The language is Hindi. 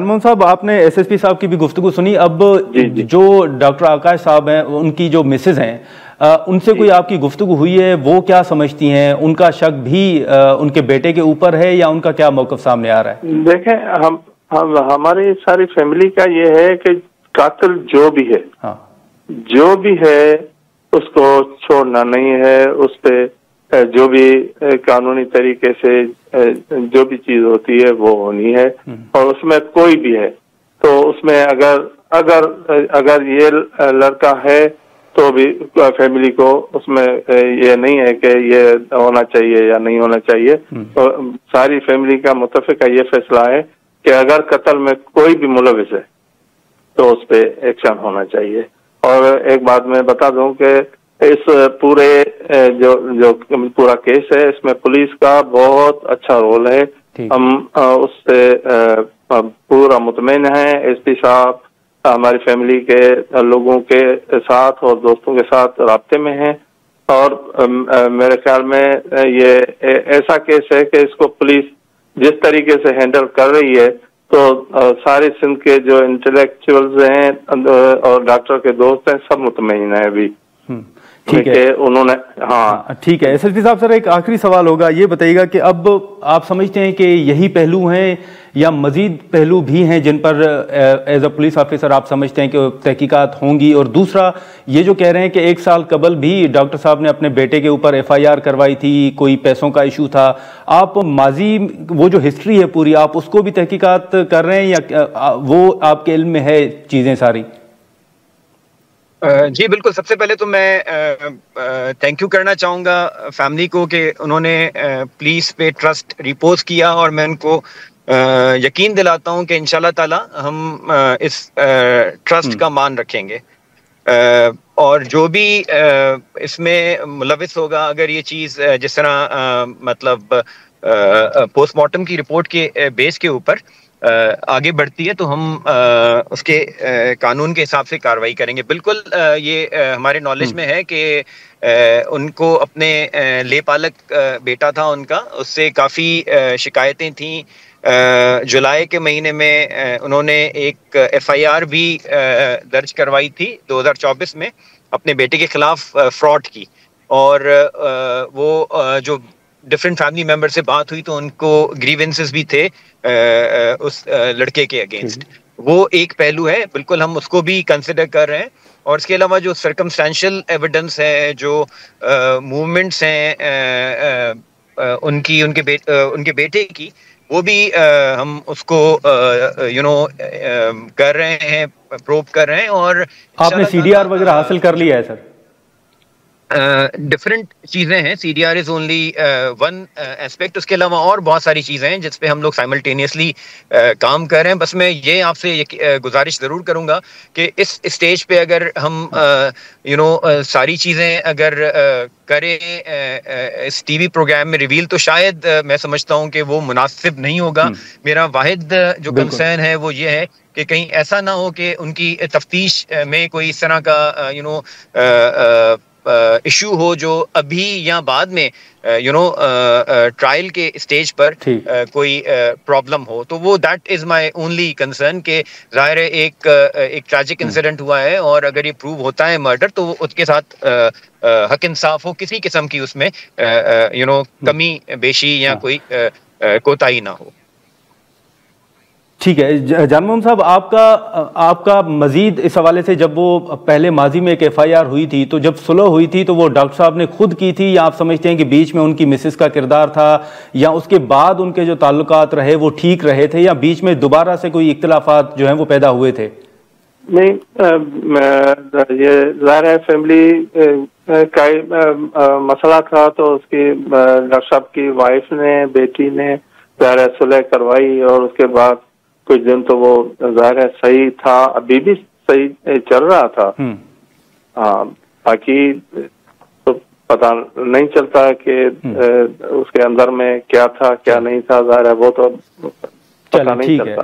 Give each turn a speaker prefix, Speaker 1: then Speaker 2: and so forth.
Speaker 1: जानमोहन साहब, आपने एसएसपी साहब की भी गुफ्तगू सुनी। अब जो डॉक्टर आकाश साहब हैं, उनकी जो मिसेज हैं, उनसे कोई आपकी गुफ्तगू हुई है? वो क्या समझती हैं? उनका शक भी उनके बेटे के ऊपर है या उनका क्या मौकफ सामने आ रहा है?
Speaker 2: देखें, हम हमारी सारी फैमिली का ये है कि कातिल जो भी है,
Speaker 1: हाँ,
Speaker 2: जो भी है उसको छोड़ना नहीं है। उस पे जो भी कानूनी तरीके से जो भी चीज होती है वो होनी है। और उसमें कोई भी है तो उसमें अगर अगर अगर ये लड़का है तो भी फैमिली को उसमें ये नहीं है कि ये होना चाहिए या नहीं होना चाहिए। तो सारी फैमिली का मुत्तफिक ये फैसला है कि अगर कत्ल में कोई भी मुलविस है तो उस पे एक्शन होना चाहिए। और एक बात मैं बता दूं कि इस पूरे जो पूरा केस है, इसमें पुलिस का बहुत अच्छा रोल है। हम उससे पूरा मुतमईन हैं। एसपी साहब हमारी फैमिली के लोगों के साथ और दोस्तों के साथ राब्ते में हैं। और मेरे ख्याल में ये ऐसा केस है कि इसको पुलिस जिस तरीके से हैंडल कर रही है तो सारे सिंध के जो इंटेलेक्चुअल्स हैं और डॉक्टर के दोस्त हैं, सब मुतमईन हैं अभी।
Speaker 1: ठीक है,
Speaker 2: उन्होंने हाँ
Speaker 1: ठीक है। एसएसपी साहब, सर एक आखिरी सवाल होगा, ये बताइएगा कि अब आप समझते हैं कि यही पहलू हैं या मजीद पहलू भी हैं जिन पर एज अ पुलिस ऑफिसर आप समझते हैं कि तहकीकात होंगी? और दूसरा, ये जो कह रहे हैं कि 1 साल कबल भी डॉक्टर साहब ने अपने बेटे के ऊपर एफआईआर करवाई थी, कोई पैसों का इशू था, आप माजी वो जो हिस्ट्री है पूरी, आप उसको भी तहकीकात कर रहे हैं या वो आपके इल्म में है चीजें सारी?
Speaker 3: जी बिल्कुल। सबसे पहले तो मैं थैंक यू करना चाहूँगा फैमिली को कि उन्होंने पुलिस पे ट्रस्ट रिपोज किया, और मैं उनको यकीन दिलाता हूँ कि इंशाल्लाह ताला हम इस ट्रस्ट का मान रखेंगे। और जो भी इसमें मुलविस होगा, अगर ये चीज़ जिस तरह मतलब पोस्टमार्टम की रिपोर्ट के बेस के ऊपर आगे बढ़ती है तो हम उसके कानून के हिसाब से कार्रवाई करेंगे। बिल्कुल ये हमारे नॉलेज में है कि उनको अपने लेपालक बेटा था उनका, उससे काफ़ी शिकायतें थीं। जुलाई के महीने में उन्होंने एक एफआईआर भी दर्ज करवाई थी 2024 में अपने बेटे के खिलाफ फ्रॉड की। और वो जो डिफरेंट फैमिली मेंबर से बात हुई तो उनको ग्रीवेंसेस भी थे उस लड़के के अगेंस्ट। वो एक पहलू है, बिल्कुल हम उसको भी कंसिडर कर रहे हैं। और इसके अलावा जो सर्कमस्टेंशियल एविडेंस है, जो मूवमेंट्स हैं उनके बेटे की, वो भी हम उसको कर रहे हैं, प्रोब कर रहे हैं। और
Speaker 1: आपने सीडीआर वगैरह हासिल कर लिया है सर?
Speaker 3: डिफरेंट चीजें हैं, CDR is only one aspect. उसके अलावा और बहुत सारी चीजें हैं जिस पे हम लोग साइमल्टेनियसली काम कर रहे हैं। बस मैं ये आपसे गुजारिश जरूर करूंगा कि इस स्टेज पे अगर हम सारी चीजें अगर करें इस टीवी प्रोग्राम में रिवील, तो शायद मैं समझता हूं कि वो मुनासिब नहीं होगा। मेरा वाहिद जो कंसर्न है वो ये है कि कहीं ऐसा ना हो कि उनकी तफ्तीश में कोई इस तरह का इशू हो जो अभी या बाद में ट्रायल के स्टेज पर कोई प्रॉब्लम हो। तो वो that is my only concern कि जाहिर है एक ट्रैजिक इंसिडेंट हुआ है, और अगर ये प्रूव होता है मर्डर तो उसके साथ हक इंसाफ हो, किसी किस्म की उसमें कमी बेशी या कोई कोताही ना हो।
Speaker 1: ठीक है जानमोहन साहब, आपका मजीद इस हवाले से, जब वो पहले माजी में एक एफआईआर हुई थी तो जब सुलह हुई थी तो वो डॉक्टर साहब ने खुद की थी, या आप समझते हैं कि बीच में उनकी मिसेस का किरदार था, या उसके बाद उनके जो ताल्लुकात रहे वो ठीक रहे थे, या बीच में दोबारा से कोई इख्तिलाफात जो हैं वो पैदा हुए थे?
Speaker 2: नहीं, ये ज़ाहिर है फैमिली का मसला था, तो उसकी डॉक्टर साहब की वाइफ ने, बेटी ने ज़ाहिर है सुलह करवाई, और उसके बाद कुछ दिन तो वो ज़ाहिर है सही था, अभी भी सही चल रहा था। हाँ, बाकी तो पता नहीं चलता कि उसके अंदर में क्या था क्या नहीं था, ज़ाहिर है वो तो पता नहीं चलता।